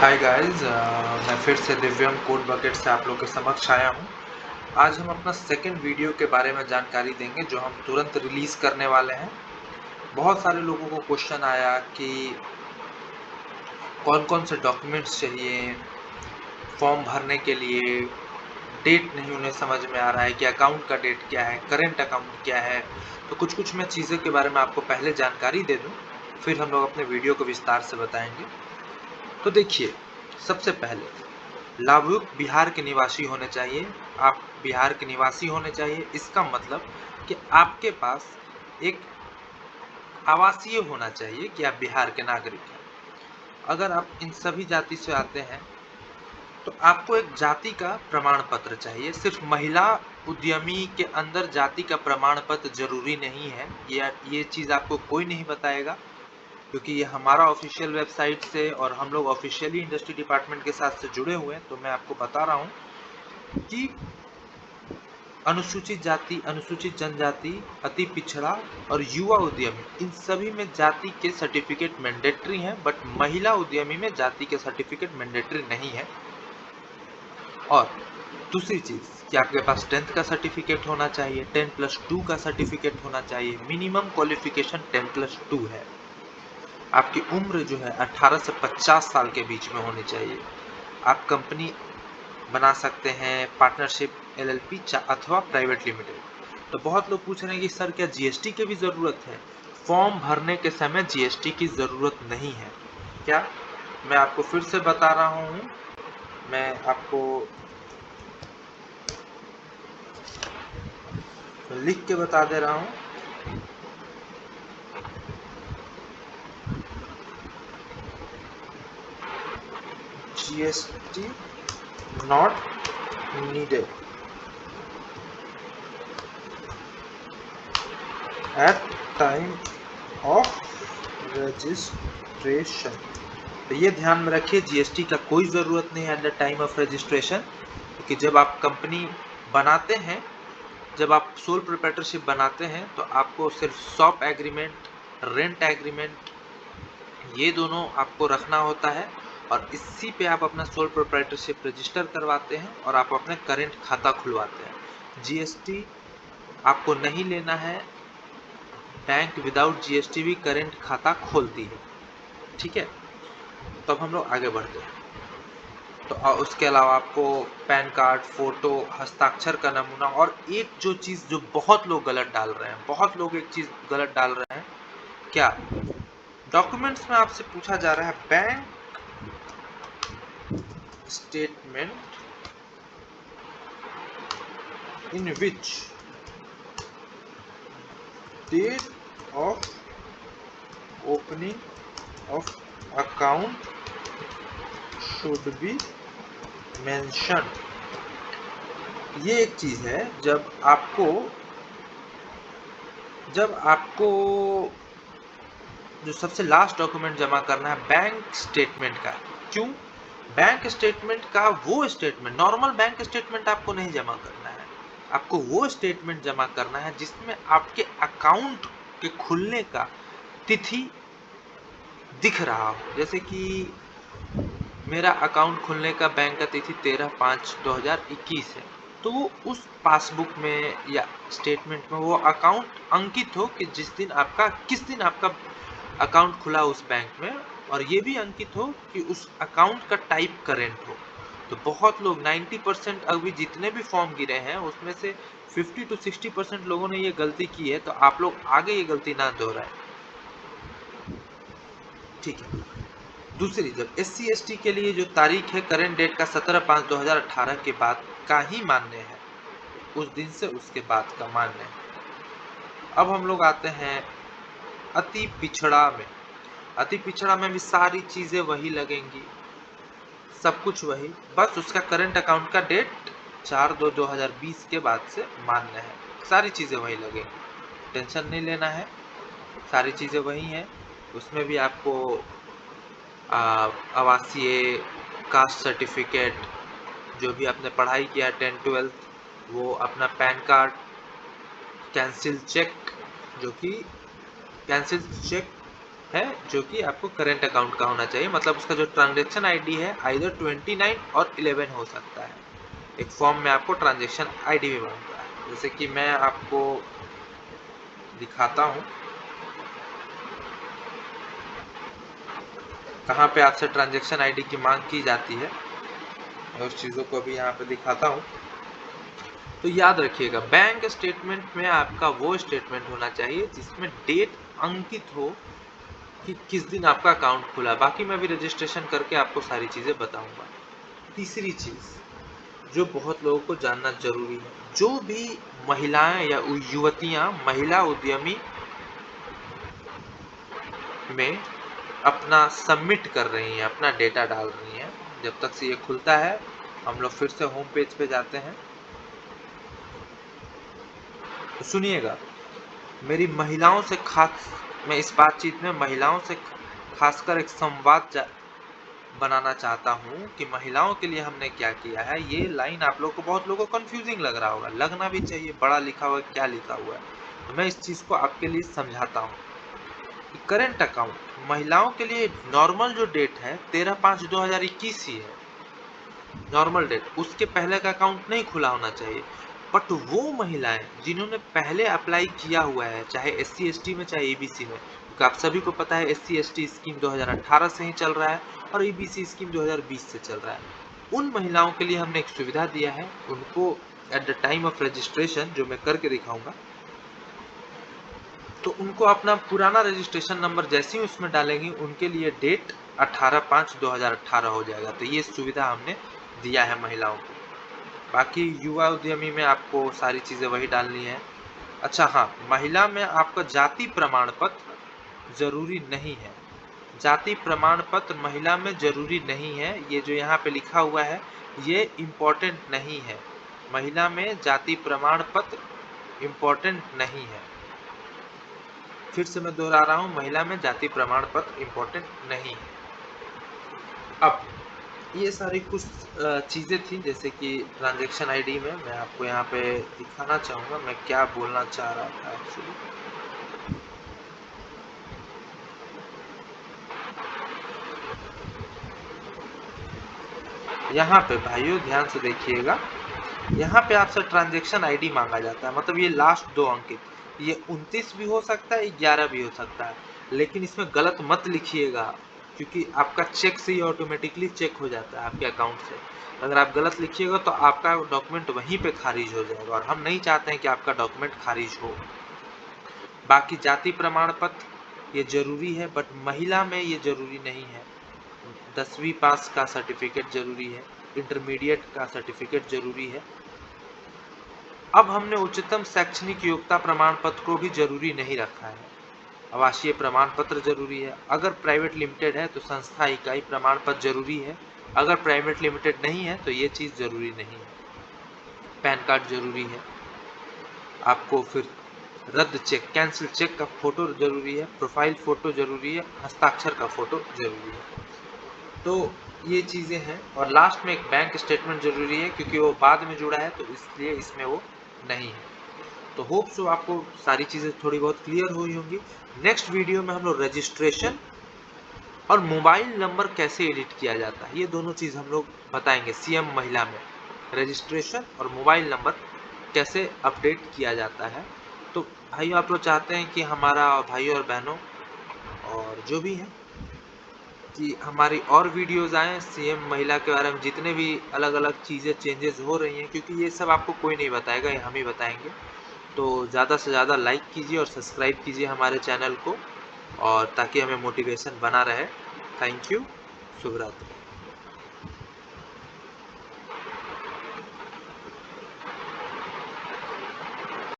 Hi guys, मैं फिर से दिव्यम कोड बकेट से आप लोग के समक्ष आया हूँ। आज हम अपना सेकंड वीडियो के बारे में जानकारी देंगे जो हम तुरंत रिलीज़ करने वाले हैं। बहुत सारे लोगों को क्वेश्चन आया कि कौन-कौन से डॉक्यूमेंट्स चाहिए फॉर्म भरने के लिए, डेट नहीं उन्हें समझ में आ रहा है कि अकाउंट का डेट क्या है, करेंट अकाउंट क्या है। तो कुछ-कुछ मैं चीज़ों के बारे में आपको पहले जानकारी दे दूँ, फिर हम लोग अपने वीडियो को विस्तार से बताएँगे। तो देखिए, सबसे पहले लाभुक बिहार के निवासी होने चाहिए। आप बिहार के निवासी होने चाहिए। इसका मतलब कि आपके पास एक आवासीय होना चाहिए कि आप बिहार के नागरिक हैं। अगर आप इन सभी जाति से आते हैं तो आपको एक जाति का प्रमाण पत्र चाहिए। सिर्फ महिला उद्यमी के अंदर जाति का प्रमाण पत्र जरूरी नहीं है। ये चीज़ आपको कोई नहीं बताएगा, क्योंकि ये हमारा ऑफिशियल वेबसाइट से और हम लोग ऑफिशियली इंडस्ट्री डिपार्टमेंट के साथ से जुड़े हुए हैं। तो मैं आपको बता रहा हूँ कि अनुसूचित जाति, अनुसूचित जनजाति, अति पिछड़ा और युवा उद्यमी, इन सभी में जाति के सर्टिफिकेट मैंडेटरी हैं, बट महिला उद्यमी में जाति के सर्टिफिकेट मैंडेटरी नहीं है। और दूसरी चीज़ कि आपके पास 10th का सर्टिफिकेट होना चाहिए, 10+2 का सर्टिफिकेट होना चाहिए। मिनिमम क्वालिफिकेशन 10+2 है। आपकी उम्र जो है 18 से 50 साल के बीच में होनी चाहिए। आप कंपनी बना सकते हैं, पार्टनरशिप, एलएलपी अथवा प्राइवेट लिमिटेड। तो बहुत लोग पूछ रहे हैं कि सर क्या जीएसटी की भी ज़रूरत है? फॉर्म भरने के समय जीएसटी की ज़रूरत नहीं है। क्या? मैं आपको फिर से बता रहा हूँ, मैं आपको लिख के बता दे रहा हूँ। GST not needed at time of registration. तो ये ध्यान में रखिए, जीएसटी का कोई ज़रूरत नहीं है at the time of registration, क्योंकि जब आप कंपनी बनाते हैं, जब आप सोल प्रोप्राइटरशिप बनाते हैं तो आपको सिर्फ शॉप एग्रीमेंट, रेंट एग्रीमेंट, ये दोनों आपको रखना होता है और इसी पे आप अपना सोल प्रोप्राइटरशिप रजिस्टर करवाते हैं और आप अपने करेंट खाता खुलवाते हैं। जीएसटी आपको नहीं लेना है। बैंक विदाउट जीएसटी भी करेंट खाता खोलती है। ठीक है, तो अब हम लोग आगे बढ़ते हैं। तो उसके अलावा आपको पैन कार्ड, फोटो, हस्ताक्षर का नमूना, और एक जो चीज़ जो बहुत लोग गलत डाल रहे हैं, बहुत लोग एक चीज़ गलत डाल रहे हैं। क्या डॉक्यूमेंट्स में आपसे पूछा जा रहा है bank statement in which date of opening of account should be mention. ये एक चीज़ है, जब आपको जो सबसे लास्ट डॉक्यूमेंट जमा करना है बैंक स्टेटमेंट का। क्यों? बैंक स्टेटमेंट का वो स्टेटमेंट, नॉर्मल बैंक स्टेटमेंट आपको नहीं जमा करना है। आपको वो स्टेटमेंट जमा करना है जिसमें आपके अकाउंट के खुलने का तिथि दिख रहा हो। जैसे कि मेरा अकाउंट खुलने का बैंक का तिथि 13/5/2021 है, तो वो उस पासबुक में या स्टेटमेंट में वो अकाउंट अंकित हो कि किस दिन आपका अकाउंट खुला उस बैंक में, और ये भी अंकित हो कि उस अकाउंट का टाइप करेंट हो। तो बहुत लोग 90% अभी जितने भी फॉर्म गिरे हैं उसमें से 50 to 60% लोगों ने ये गलती की है। तो आप लोग आगे ये गलती ना दोहराएं। ठीक है। दूसरी, जब SC/ST के लिए जो तारीख है करेंट डेट का 17/5/2018 के बाद का ही मान्य है, उस दिन से उसके बाद का मान्य है। अब हम लोग आते हैं अति पिछड़ा में। अति पिछड़ा में भी सारी चीजें वही लगेंगी, सब कुछ वही, बस उसका करंट अकाउंट का डेट 4/2/2020 के बाद से मान्य है। सारी चीजें वही लगेंगी, टेंशन नहीं लेना है, सारी चीजें वही हैं। उसमें भी आपको आवासीय, कास्ट सर्टिफिकेट, जो भी आपने पढ़ाई किया 10-12, वो अपना पैन कार्ड, कैंसिल चेक, जो कि कैंसिल चेक है जो कि आपको करेंट अकाउंट का होना चाहिए, मतलब उसका जो ट्रांजैक्शन आईडी है आइदर 29 और 11 हो सकता है। एक फॉर्म में आपको ट्रांजैक्शन आईडी भी मांगता है। जैसे कि मैं आपको दिखाता हूँ कहाँ पे आपसे ट्रांजैक्शन आईडी की मांग की जाती है, मैं उस चीज़ों को अभी यहाँ पे दिखाता हूँ। तो याद रखिएगा, बैंक स्टेटमेंट में आपका वो स्टेटमेंट होना चाहिए जिसमें डेट अंकित हो कि किस दिन आपका अकाउंट खुला। बाकी मैं भी रजिस्ट्रेशन करके आपको सारी चीज़ें बताऊंगा। तीसरी चीज़ जो बहुत लोगों को जानना जरूरी है, जो भी महिलाएं या युवतियां महिला उद्यमी में अपना सबमिट कर रही हैं, अपना डेटा डाल रही हैं, जब तक से ये खुलता है, हम लोग फिर से होम पेज पे जाते हैं। तो सुनिएगा, मेरी महिलाओं से खास, मैं इस बातचीत में महिलाओं से खासकर एक संवाद बनाना चाहता हूँ कि महिलाओं के लिए हमने क्या किया है। ये लाइन आप लोग को, बहुत लोगों को कंफ्यूजिंग लग रहा होगा, लगना भी चाहिए, बड़ा लिखा हुआ है, क्या लिखा हुआ है। तो मैं इस चीज़ को आपके लिए समझाता हूँ। करंट अकाउंट महिलाओं के लिए नॉर्मल जो डेट है 13/5/2021 ही है, नॉर्मल डेट। उसके पहले का अकाउंट नहीं खुला होना चाहिए। बट वो महिलाएं जिन्होंने पहले अप्लाई किया हुआ है, चाहे SC ST में चाहे ABC में, क्योंकि आप सभी को पता है SC ST स्कीम 2018 से ही चल रहा है और ABC स्कीम 2020 से चल रहा है। उन महिलाओं के लिए हमने एक सुविधा दिया है, उनको at the time of registration, जो मैं करके दिखाऊंगा, तो उनको अपना पुराना रजिस्ट्रेशन नंबर जैसे ही उसमें डालेंगे, उनके लिए डेट 18/5/2018 हो जाएगा। तो ये सुविधा हमने दिया है महिलाओं को। बाकी युवा उद्यमी में आपको सारी चीज़ें वही डालनी है। अच्छा हाँ, महिला में आपका जाति प्रमाण पत्र जरूरी नहीं है। जाति प्रमाण पत्र महिला में जरूरी नहीं है। ये जो यहाँ पे लिखा हुआ है ये इम्पोर्टेंट नहीं है। महिला में जाति प्रमाण पत्र इम्पोर्टेंट नहीं है। फिर से मैं दोहरा रहा हूँ, महिला में जाति प्रमाण पत्र इम्पोर्टेंट नहीं है। अब ये सारी कुछ चीज़ें थी, जैसे कि ट्रांजैक्शन आईडी में मैं आपको यहाँ पे दिखाना चाहूँगा मैं क्या बोलना चाह रहा था एक्चुअली। यहाँ पे भाइयों ध्यान से देखिएगा, यहाँ पे आपसे ट्रांजैक्शन आईडी मांगा जाता है, मतलब ये लास्ट 2 अंकित। ये 29 भी हो सकता है, 11 भी हो सकता है, लेकिन इसमें गलत मत लिखिएगा, क्योंकि आपका चेक से ही ऑटोमेटिकली चेक हो जाता है आपके अकाउंट से। अगर आप गलत लिखिएगा तो आपका डॉक्यूमेंट वहीं पे खारिज हो जाएगा, और हम नहीं चाहते हैं कि आपका डॉक्यूमेंट खारिज हो। बाकी जाति प्रमाण पत्र ये जरूरी है, बट महिला में ये जरूरी नहीं है। 10वीं पास का सर्टिफिकेट जरूरी है, इंटरमीडिएट का सर्टिफिकेट जरूरी है। अब हमने उच्चतम शैक्षणिक योग्यता प्रमाण पत्र को भी जरूरी नहीं रखा है। आवासीय प्रमाण पत्र जरूरी है। अगर प्राइवेट लिमिटेड है तो संस्था इकाई प्रमाण पत्र जरूरी है। अगर प्राइवेट लिमिटेड नहीं है तो ये चीज़ जरूरी नहीं है। पैन कार्ड जरूरी है। आपको फिर रद्द चेक, कैंसिल चेक का फोटो जरूरी है। प्रोफाइल फोटो जरूरी है। हस्ताक्षर का फोटो जरूरी है। तो ये चीज़ें हैं। और लास्ट में एक बैंक स्टेटमेंट जरूरी है, क्योंकि वो बाद में जुड़ा है तो इसलिए इसमें वो नहीं है। तो होप सो आपको सारी चीज़ें थोड़ी बहुत क्लियर हुई होंगी। नेक्स्ट वीडियो में हम लोग रजिस्ट्रेशन और मोबाइल नंबर कैसे एडिट किया जाता है, ये दोनों चीज़ हम लोग बताएंगे। CM महिला में रजिस्ट्रेशन और मोबाइल नंबर कैसे अपडेट किया जाता है। तो भाइयों, आप लोग चाहते हैं कि हमारा भाइयों और बहनों और जो भी हैं कि हमारी और वीडियोज़ आएँ CM महिला के बारे में, जितने भी अलग अलग चीज़ें चेंजेस हो रही हैं, क्योंकि ये सब आपको कोई नहीं बताएगा, ये हम ही बताएंगे। तो ज़्यादा से ज़्यादा लाइक कीजिए और सब्सक्राइब कीजिए हमारे चैनल को, और ताकि हमें मोटिवेशन बना रहे। Thank you. शुभ रात्रि।